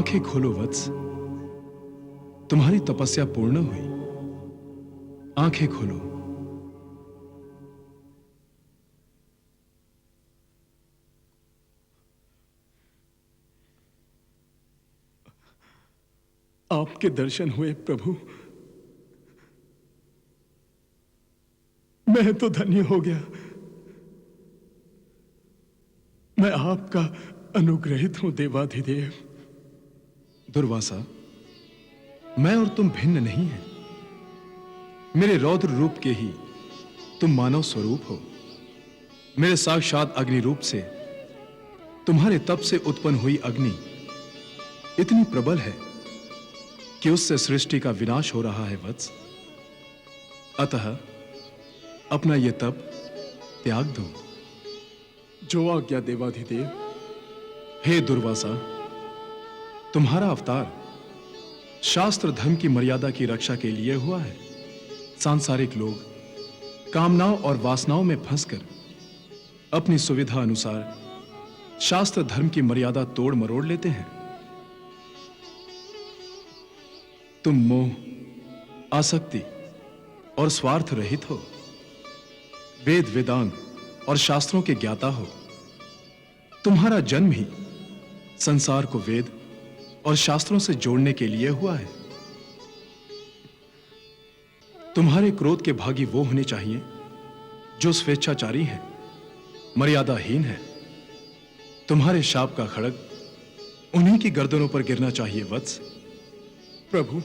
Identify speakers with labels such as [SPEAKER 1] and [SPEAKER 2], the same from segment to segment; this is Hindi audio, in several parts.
[SPEAKER 1] आंखें खोलो वत्स, तुम्हारी तपस्या पूर्ण हुई। आंखें खोलो। आपके दर्शन हुए प्रभु। मैं तो धन्य हो गया। मैं आपका अनुग्रहित हूं देवाधिदेव। दुर्वासा, मैं और तुम भिन्न नहीं हैं। मेरे रौद्र रूप के ही तुम मानव स्वरूप हो। मेरे साक्षात अग्नि रूप से तुम्हारे तप से उत्पन्न हुई अग्नि इतनी प्रबल है कि उससे सृष्टि का विनाश हो रहा है वत्स। अतः अपना यह तप त्याग दो। जो आज्ञा देवाधिदेव। हे दुर्वासा, तुम्हारा अवतार शास्त्र धर्म की मर्यादा की रक्षा के लिए हुआ है। सांसारिक लोग कामनाओं और वासनाओं में फंसकर अपनी सुविधा अनुसार शास्त्र धर्म की मर्यादा तोड़ मरोड़ लेते हैं। तुम मोह, आसक्ति और स्वार्थ रहित हो। वेद वेदांग और शास्त्रों के ज्ञाता हो। तुम्हारा जन्म ही संसार को वेद और शास्त्रों से जोड़ने के लिए हुआ है। तुम्हारे क्रोध के भागी वो होने चाहिए जो स्वेच्छाचारी हैं, मर्यादाहीन हैं। तुम्हारे शाप का खड़ग उन्हीं की गर्दनों पर गिरना चाहिए वत्स। प्रभु,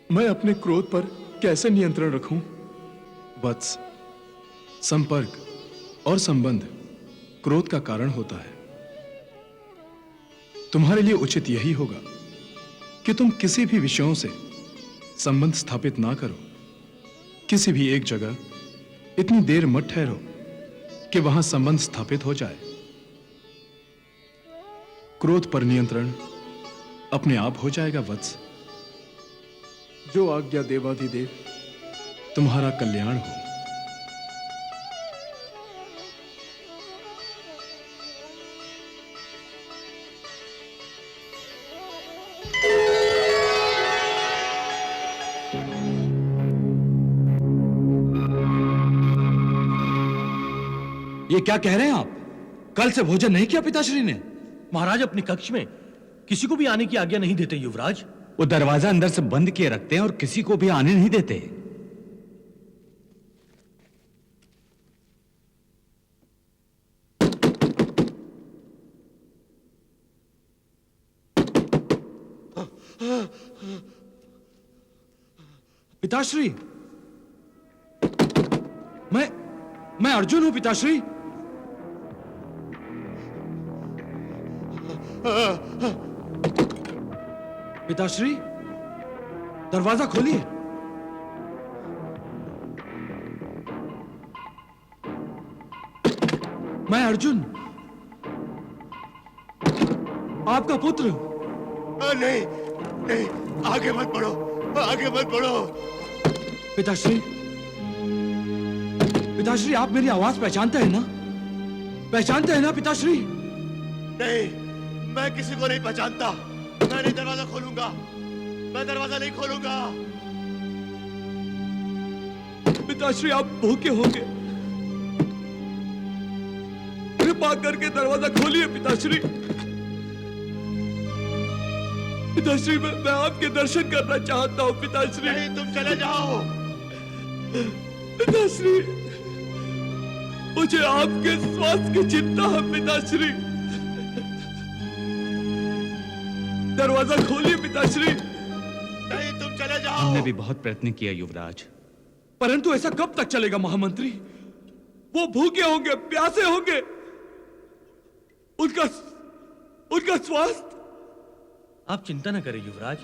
[SPEAKER 1] मैं अपने क्रोध पर कैसे नियंत्रण रखूं? वत्स, संपर्क और संबंध क्रोध का कारण होता है। तुम्हारे लिए उचित यही होगा कि तुम किसी भी विषयों से संबंध स्थापित ना करो। किसी भी एक जगह इतनी देर मत ठहरो कि वहां संबंध स्थापित हो जाए। क्रोध पर नियंत्रण अपने आप हो जाएगा वत्स। जो आज्ञा देवाधिदेव। तुम्हारा कल्याण हो।
[SPEAKER 2] ये क्या कह रहे हैं आप? कल से भोजन नहीं किया पिताश्री ने?
[SPEAKER 3] महाराज अपने कक्ष में किसी को भी आने की आज्ञा नहीं देते युवराज।
[SPEAKER 2] वो दरवाजा अंदर से बंद किए रखते हैं और किसी को भी आने नहीं देते। पिताश्री, मैं अर्जुन हूं पिताश्री। पिताश्री, दरवाजा खोलिए। मैं अर्जुन, आपका पुत्र।
[SPEAKER 4] नहीं नहीं, आगे मत बढ़ो, आगे मत बढ़ो।
[SPEAKER 2] पिताश्री, पिताश्री, आप मेरी आवाज पहचानते हैं ना? पहचानते हैं ना पिताश्री?
[SPEAKER 4] नहीं, मैं किसी को नहीं पहचानता। मैं नहीं दरवाजा खोलूंगा। मैं दरवाजा नहीं खोलूंगा।
[SPEAKER 2] पिताश्री, आप भूखे होंगे। कृपा करके दरवाजा खोलिए पिताश्री। पिताश्री, मैं आपके दर्शन करना चाहता हूं पिताश्री।
[SPEAKER 4] नहीं, तुम चले जाओ।
[SPEAKER 2] पिताश्री, मुझे आपके स्वास्थ्य की चिंता है पिताश्री। दरवाजा खोलिए पिताश्री।
[SPEAKER 4] नहीं, तुम चले जाओ।
[SPEAKER 5] हमने भी बहुत प्रयत्न किया युवराज,
[SPEAKER 2] परंतु ऐसा कब तक चलेगा महामंत्री? वो भूखे होंगे, प्यासे होंगे। उनका स्वास्थ्य।
[SPEAKER 3] आप चिंता न करें युवराज,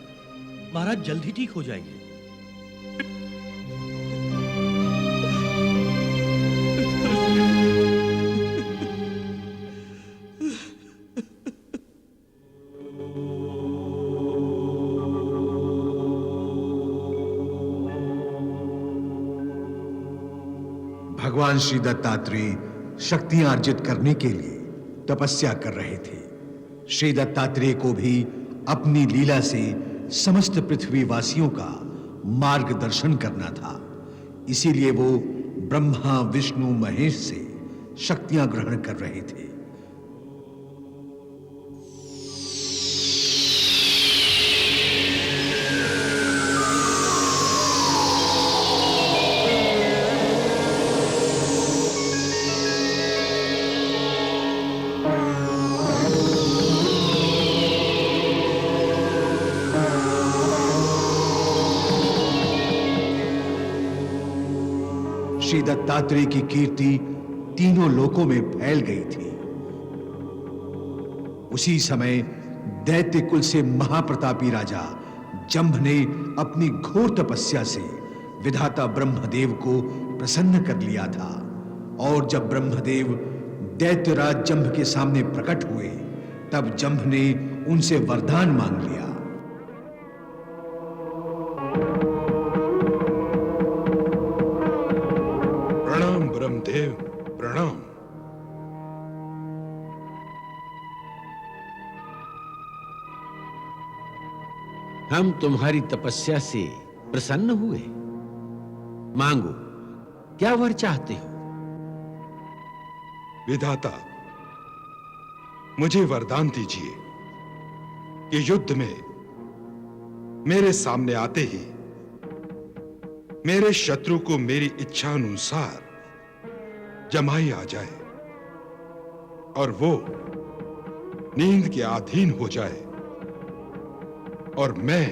[SPEAKER 3] महाराज जल्द ही ठीक हो जाएंगे।
[SPEAKER 6] भगवान श्री दत्तात्रेय शक्तियां अर्जित करने के लिए तपस्या कर रहे थे। श्री दत्तात्रेय को भी अपनी लीला से समस्त पृथ्वीवासियों का मार्गदर्शन करना था। इसीलिए वो ब्रह्मा विष्णु महेश से शक्तियां ग्रहण कर रहे थे। श्री दत्तात्रेय की कीर्ति तीनों लोकों में फैल गई थी। उसी समय दैत्य कुल से महाप्रतापी राजा जंभ ने अपनी घोर तपस्या से विधाता ब्रह्मदेव को प्रसन्न कर लिया था। और जब ब्रह्मदेव दैत्यराज जंभ के सामने प्रकट हुए, तब जंभ ने उनसे वरदान मांग लिया।
[SPEAKER 7] प्रणाम ब्रह्मदेव, प्रणाम।
[SPEAKER 8] हम तुम्हारी तपस्या से प्रसन्न हुए। मांगो, क्या वर चाहते हो?
[SPEAKER 7] विधाता, मुझे वरदान दीजिए कि युद्ध में मेरे सामने आते ही मेरे शत्रु को मेरी इच्छा अनुसार जमाई आ जाए और वो नींद के अधीन हो जाए और मैं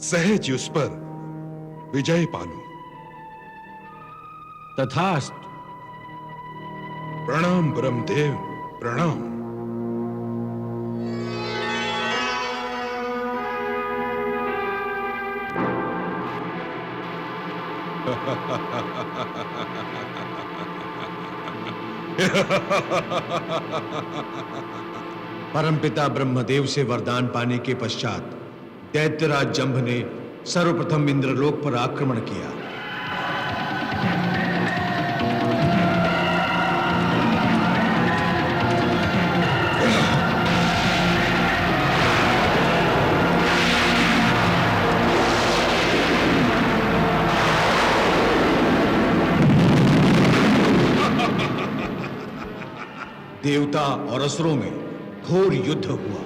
[SPEAKER 7] सहज उस पर विजय पालूं।
[SPEAKER 8] तथास्तु।
[SPEAKER 7] प्रणाम ब्रह्मदेव, प्रणाम।
[SPEAKER 6] परमपिता ब्रह्मदेव से वरदान पाने के पश्चात दैत्यराज जंभ ने सर्वप्रथम इंद्रलोक पर आक्रमण किया। देवता और असुरों में घोर युद्ध हुआ।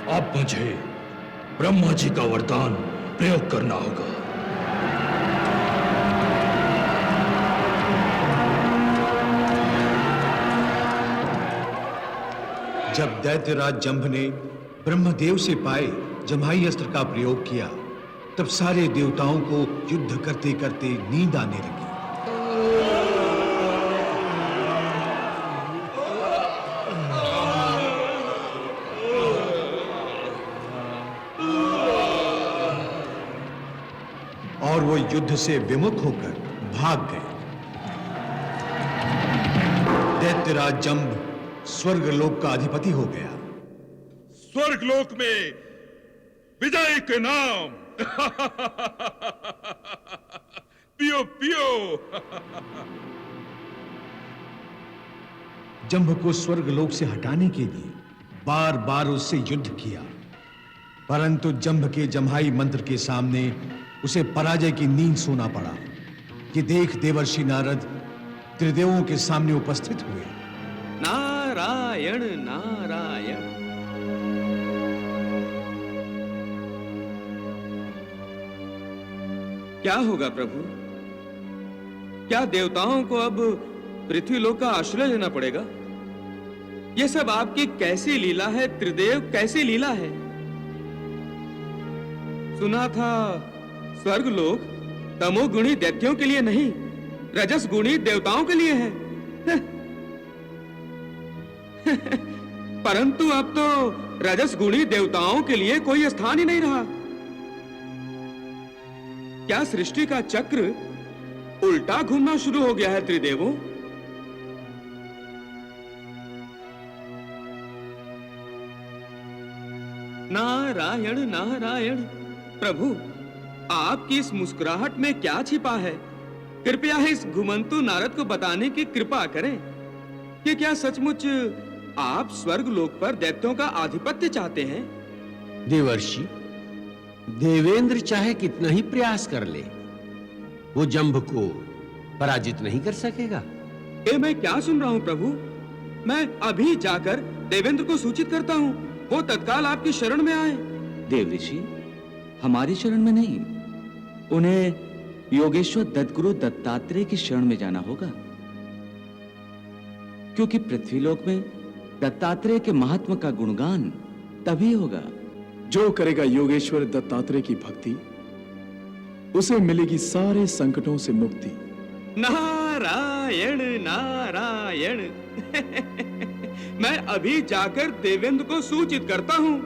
[SPEAKER 2] अब मुझे ब्रह्मा जी का वरदान प्रयोग करना होगा।
[SPEAKER 6] जब दैत्यराज जंभ ने ब्रह्मदेव से पाए जम्हाई अस्त्र का प्रयोग किया, तब सारे देवताओं को युद्ध करते करते नींद आने लगी। और वो युद्ध से विमुख होकर भाग गए। दैत्यराज जंभ स्वर्गलोक का अधिपति हो गया।
[SPEAKER 7] स्वर्गलोक में विजय के नाम पियो पियो।
[SPEAKER 6] जंभ को स्वर्गलोक से हटाने के लिए बार बार उससे युद्ध किया, परंतु जंभ के जम्हाई मंत्र के सामने उसे पराजय की नींद सोना पड़ा। ये देख देवर्षि नारद त्रिदेवों के सामने उपस्थित हुए।
[SPEAKER 3] नारायण नारायण।
[SPEAKER 9] क्या होगा प्रभु? क्या देवताओं को अब पृथ्वीलोक का आश्रय लेना पड़ेगा? यह सब आपकी कैसी लीला है त्रिदेव, कैसी लीला है? सुना था स्वर्गलोक तमोगुणी दैत्यों के लिए नहीं, रजस गुणी देवताओं के लिए है। परंतु अब तो रजस गुणी देवताओं के लिए कोई स्थान ही नहीं रहा। क्या सृष्टि का चक्र उल्टा घूमना शुरू हो गया है त्रिदेवों? नारायण नारायण। प्रभु, आपकी इस मुस्कुराहट में क्या छिपा है? कृपया इस घुमंतु नारद को बताने की कृपा करें कि क्या सचमुच आप स्वर्ग लोक पर दैत्यों का आधिपत्य चाहते हैं?
[SPEAKER 8] देवर्षि, देवेंद्र चाहे कितना ही प्रयास कर ले, वो जंभ को पराजित नहीं कर सकेगा।
[SPEAKER 9] ये मैं क्या सुन रहा हूँ प्रभु? मैं अभी जाकर देवेंद्र को सूचित करता हूँ, वो तत्काल आपकी शरण में आए।
[SPEAKER 5] देवऋषि, हमारी शरण में नहीं, उन्हें योगेश्वर दत्तगुरु दत्तात्रेय की शरण में जाना होगा, क्योंकि पृथ्वीलोक में दत्तात्रेय के महात्मा का गुणगान तभी होगा।
[SPEAKER 1] जो करेगा योगेश्वर दत्तात्रेय की भक्ति, उसे मिलेगी सारे संकटों से मुक्ति।
[SPEAKER 9] नारायण नारायण। मैं अभी जाकर देवेंद्र को सूचित करता हूँ।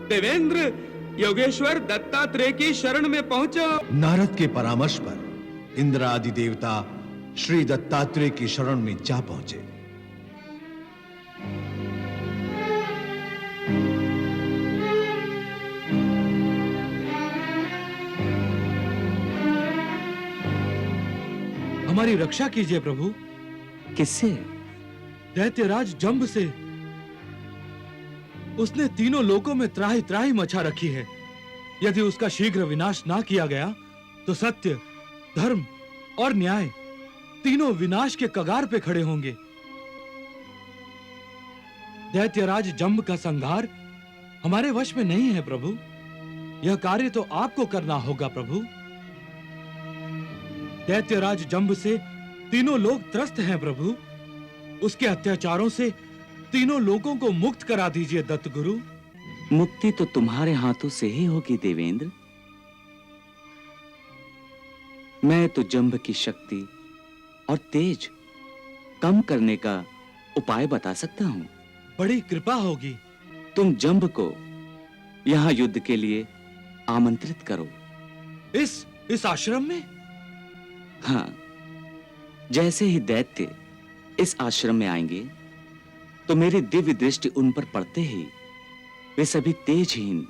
[SPEAKER 9] देवेंद्र, योगेश्वर दत्तात्रेय की शरण में पहुंचो।
[SPEAKER 6] नारद के परामर्श पर इंद्र आदि देवता श्री दत्तात्रेय की शरण में जा पहुंचे।
[SPEAKER 2] हमारी रक्षा कीजिए प्रभु।
[SPEAKER 5] किससे?
[SPEAKER 2] दैत्यराज जंभ से। उसने तीनों लोकों में त्राहि त्राहि मचा रखी है। यदि उसका शीघ्र विनाश ना किया गया तो सत्य, धर्म और न्याय तीनों विनाश के कगार पे खड़े होंगे। दैत्यराज जंभ का संहार हमारे वश में नहीं है प्रभु। यह कार्य तो आपको करना होगा प्रभु। दैत्यराज जंभ से तीनों लोग त्रस्त हैं प्रभु। उसके अत्याचारों से तीनों लोगों को मुक्त करा दीजिए दत्तगुरु।
[SPEAKER 5] मुक्ति तो तुम्हारे हाथों से ही होगी देवेंद्र। मैं तो जंभ की शक्ति और तेज कम करने का उपाय बता सकता हूं।
[SPEAKER 2] बड़ी कृपा होगी।
[SPEAKER 5] तुम जंभ को यहां युद्ध के लिए आमंत्रित करो।
[SPEAKER 2] इस आश्रम में?
[SPEAKER 5] हाँ, जैसे ही दैत्य इस आश्रम में आएंगे तो मेरी दिव्य दृष्टि उन पर पड़ते ही वे सभी तेजहीन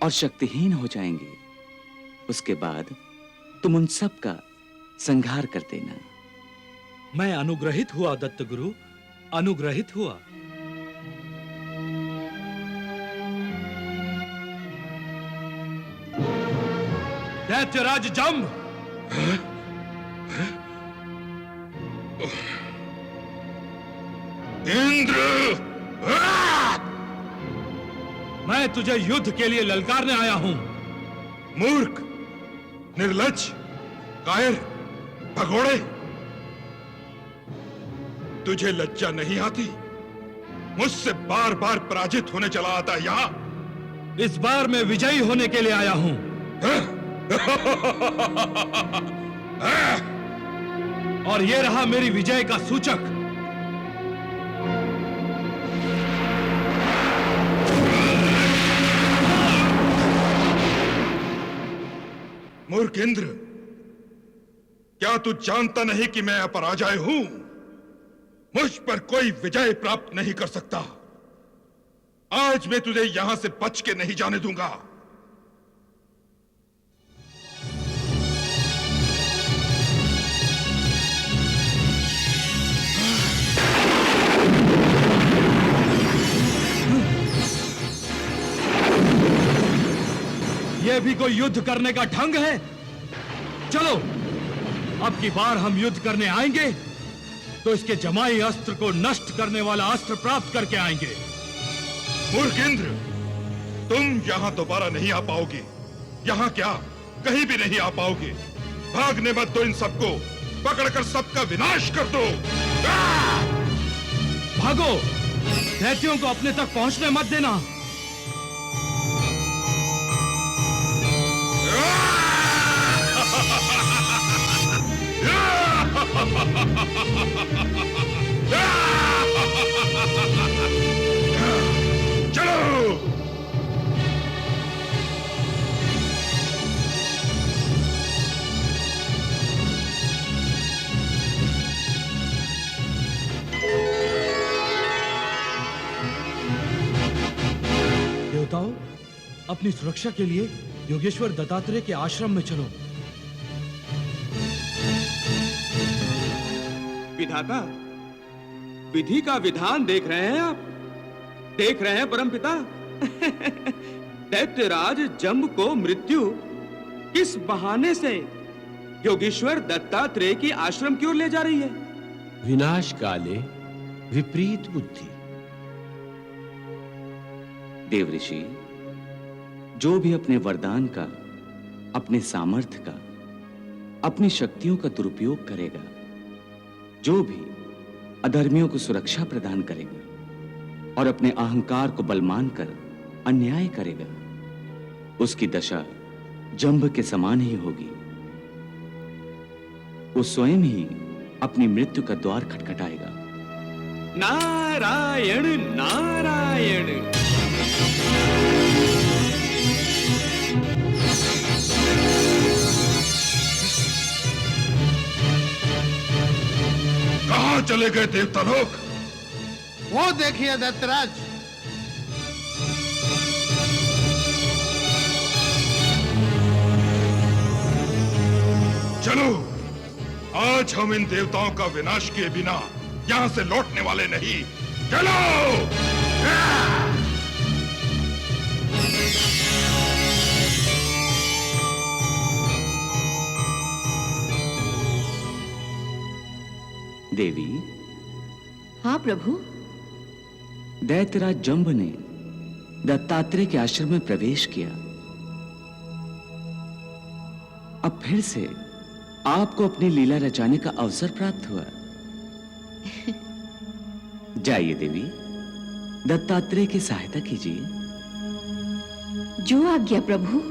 [SPEAKER 5] और शक्तिहीन हो जाएंगे। उसके बाद तुम उन सब का संहार कर देना।
[SPEAKER 2] मैं अनुग्रहित हुआ दत्तगुरु, अनुग्रहित हुआ। दैत्यराज जंभ,
[SPEAKER 7] इंद्र,
[SPEAKER 2] मैं तुझे युद्ध के लिए ललकारने आया हूं।
[SPEAKER 7] मूर्ख, निर्लज्ज, कायर, भगोड़े, तुझे लज्जा नहीं आती? मुझसे बार बार पराजित होने चला आता यहां।
[SPEAKER 2] इस बार मैं विजयी होने के लिए आया हूं। और ये रहा मेरी विजय का सूचक।
[SPEAKER 7] मूर्ख इंद्र, क्या तू जानता नहीं कि मैं अपराजय हूं? मुझ पर कोई विजय प्राप्त नहीं कर सकता। आज मैं तुझे यहां से बच के नहीं जाने दूंगा।
[SPEAKER 2] यह भी कोई युद्ध करने का ढंग है? चलो, अब की बार हम युद्ध करने आएंगे तो इसके जमाई अस्त्र को नष्ट करने वाला अस्त्र प्राप्त करके आएंगे।
[SPEAKER 7] मूर्ख इंद्र, तुम यहां दोबारा नहीं आ पाओगे। यहां क्या, कहीं भी नहीं आ पाओगे। भागने मत दो इन सबको, पकड़कर सबका विनाश कर दो।
[SPEAKER 2] भागो, दैत्यों को अपने तक पहुंचने मत देना।
[SPEAKER 7] चलो।
[SPEAKER 2] अपनी सुरक्षा के लिए योगेश्वर दत्तात्रेय के आश्रम में चलो।
[SPEAKER 9] विधाता, विधि का विधान देख रहे हैं आप? देख रहे हैं परमपिता? दैत्यराज जम्ब को मृत्यु किस बहाने से योगेश्वर दत्तात्रेय की आश्रम की ओर ले जा रही है?
[SPEAKER 8] विनाश काले विपरीत बुद्धि।
[SPEAKER 5] देव ऋषि, जो भी अपने वरदान का, अपने सामर्थ्य का, अपनी शक्तियों का दुरुपयोग करेगा, जो भी अधर्मियों को सुरक्षा प्रदान करेगा और अपने अहंकार को बल मानकर अन्याय करेगा, उसकी दशा जंभ के समान ही होगी। वो स्वयं ही अपनी मृत्यु का द्वार खटखटाएगा।
[SPEAKER 9] नारायण नारायण।
[SPEAKER 7] कहां चले गए देवता लोग?
[SPEAKER 10] वो देखिए दत्तराज।
[SPEAKER 7] चलो, आज हम इन देवताओं का विनाश किए बिना यहां से लौटने वाले नहीं। चलो!
[SPEAKER 5] देवी।
[SPEAKER 11] हाँ प्रभु।
[SPEAKER 5] दैत्यराज जंभ ने दत्तात्रेय के आश्रम में प्रवेश किया। अब फिर से आपको अपनी लीला रचाने का अवसर प्राप्त हुआ। जाइए देवी, दत्तात्रेय की सहायता कीजिए।
[SPEAKER 11] जो आज्ञा प्रभु।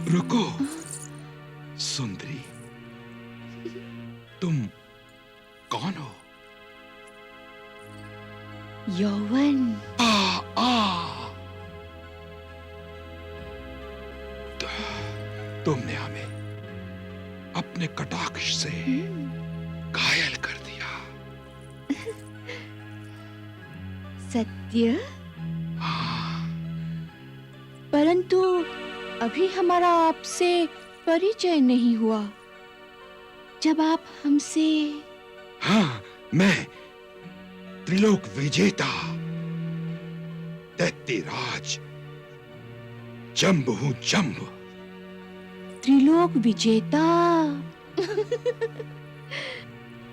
[SPEAKER 7] रुको सुंदरी, तुम कौन हो?
[SPEAKER 11] यौवन।
[SPEAKER 7] तुमने हमें अपने कटाक्ष से घायल कर दिया।
[SPEAKER 11] सत्य? परंतु अभी हमारा आपसे परिचय नहीं हुआ। जब आप हमसे...
[SPEAKER 7] हाँ, मैं त्रिलोक विजेता दैत्यराज जंब हूं, जंब।
[SPEAKER 11] त्रिलोक विजेता।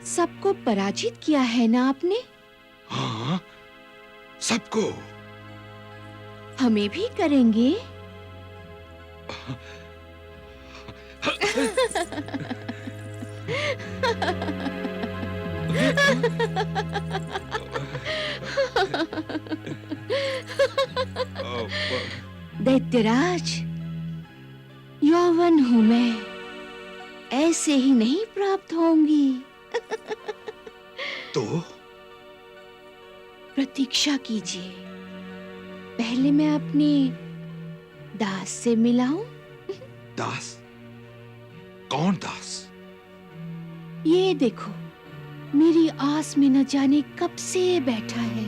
[SPEAKER 11] सबको पराजित किया है ना आपने?
[SPEAKER 7] हाँ, सबको।
[SPEAKER 11] हमें भी करेंगे? दैत्यराज, यौवन हूं मैं, ऐसे ही नहीं प्राप्त होंगी।
[SPEAKER 7] तो
[SPEAKER 11] प्रतीक्षा कीजिए, पहले मैं अपने दास से मिलाऊं।
[SPEAKER 7] दास? कौन दास?
[SPEAKER 11] ये देखो, मेरी आस में न जाने कब से बैठा है।